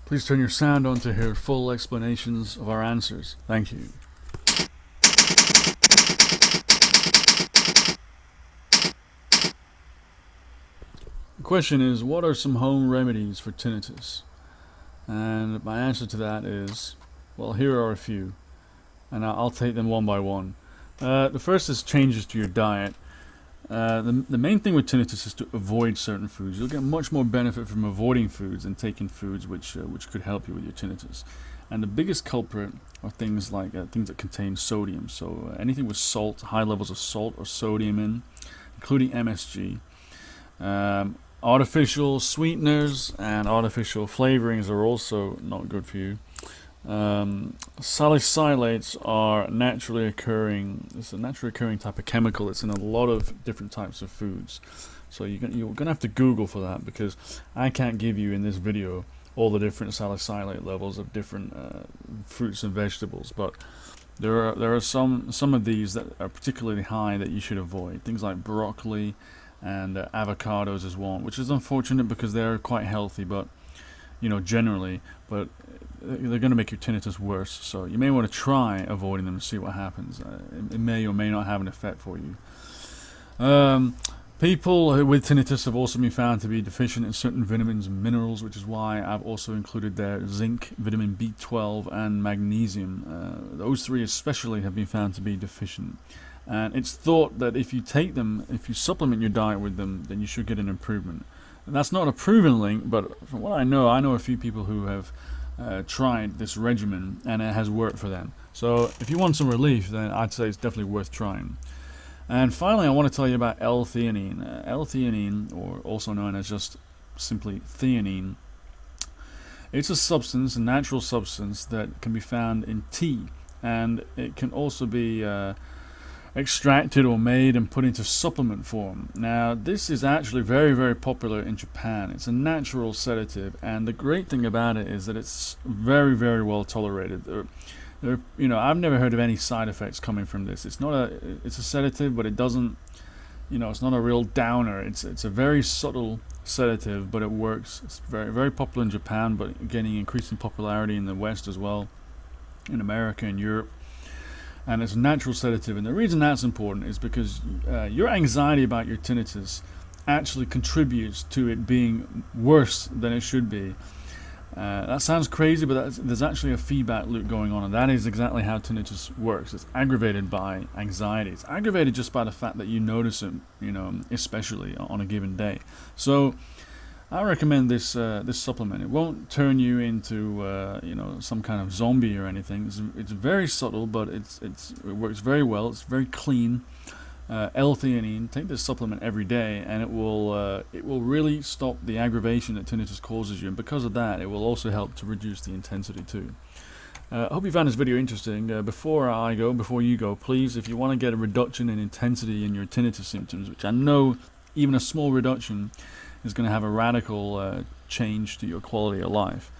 Please turn your sound on to hear full explanations of our answers. Thank you. The question is, what are some home remedies for tinnitus? And my answer to that is, well, here are a few, and I'll take them one by one. The first is changes to your diet. The main thing with tinnitus is to avoid certain foods. You'll get much more benefit from avoiding foods than taking foods which could help you with your tinnitus. And the biggest culprit are things like things that contain sodium. So anything with salt, high levels of salt or sodium in, including MSG. Artificial sweeteners and artificial flavorings are also not good for you. Salicylates are naturally occurring. It's a naturally occurring type of chemical. It's in a lot of different types of foods. So you're gonna have to Google for that, because I can't give you in this video all the different salicylate levels of different fruits and vegetables. But there are some of these that are particularly high that you should avoid. Things like broccoli and avocados is one, which is unfortunate because they're quite healthy, but generally, but they're going to make your tinnitus worse. So you may want to try avoiding them and see what happens. It may or may not have an effect for you. People with tinnitus have also been found to be deficient in certain vitamins and minerals, which is why I've also included there zinc, vitamin B12, and magnesium. Those three especially have been found to be deficient. And it's thought that if you take them, if you supplement your diet with them, then you should get an improvement. And that's not a proven link, but from what I know a few people who have tried this regimen and it has worked for them. So if you want some relief, then I'd say it's definitely worth trying. And finally, I want to tell you about L-theanine. L-theanine, or also known as just simply theanine, it's a substance, a natural substance that can be found in tea, and it can also be extracted or made and put into supplement form. Now, this is actually very, very popular in Japan. It's a natural sedative, and the great thing about it is that it's very, very well tolerated. I've never heard of any side effects coming from this. It's a sedative, but it doesn't, it's not a real downer. It's a very subtle sedative, but it works. It's very, very popular in Japan, but getting increasing popularity in the West as well, in America and Europe. And it's a natural sedative, and the reason that's important is because your anxiety about your tinnitus actually contributes to it being worse than it should be. That sounds crazy, but there's actually a feedback loop going on, and that is exactly how tinnitus works. It's aggravated by anxiety. It's aggravated just by the fact that you notice it, especially on a given day. So I recommend this supplement. It won't turn you into some kind of zombie or anything. It's very subtle, but it works very well. It's very clean. L-theanine. Take this supplement every day, and it will really stop the aggravation that tinnitus causes you. And because of that, it will also help to reduce the intensity too. I hope you found this video interesting. Before you go, please, if you want to get a reduction in intensity in your tinnitus symptoms, which I know even a small reduction is going to have a radical change to your quality of life.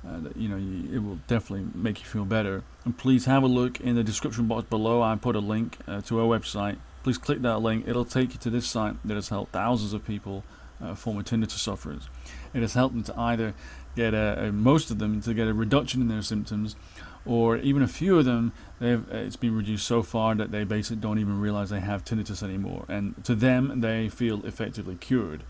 It will definitely make you feel better. And please have a look in the description box below. I put a link to our website. Please click that link. It'll take you to this site that has helped thousands of people, former tinnitus sufferers. It has helped them to either get most of them to get a reduction in their symptoms, or even a few of them, it's been reduced so far that they basically don't even realize they have tinnitus anymore, and to them they feel effectively cured.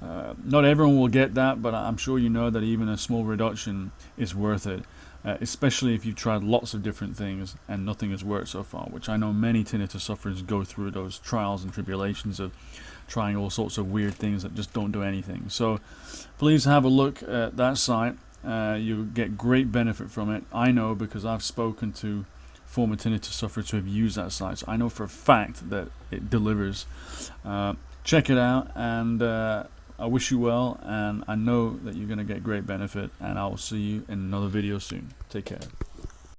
Not everyone will get that, but I'm sure you know that even a small reduction is worth it, especially if you've tried lots of different things and nothing has worked so far, which I know many tinnitus sufferers go through those trials and tribulations of trying all sorts of weird things that just don't do anything. So please have a look at that site. You'll get great benefit from it. I know, because I've spoken to former tinnitus sufferers who have used that site, so I know for a fact that it delivers. Check it out, and I wish you well, and I know that you're going to get great benefit, and I will see you in another video soon. Take care.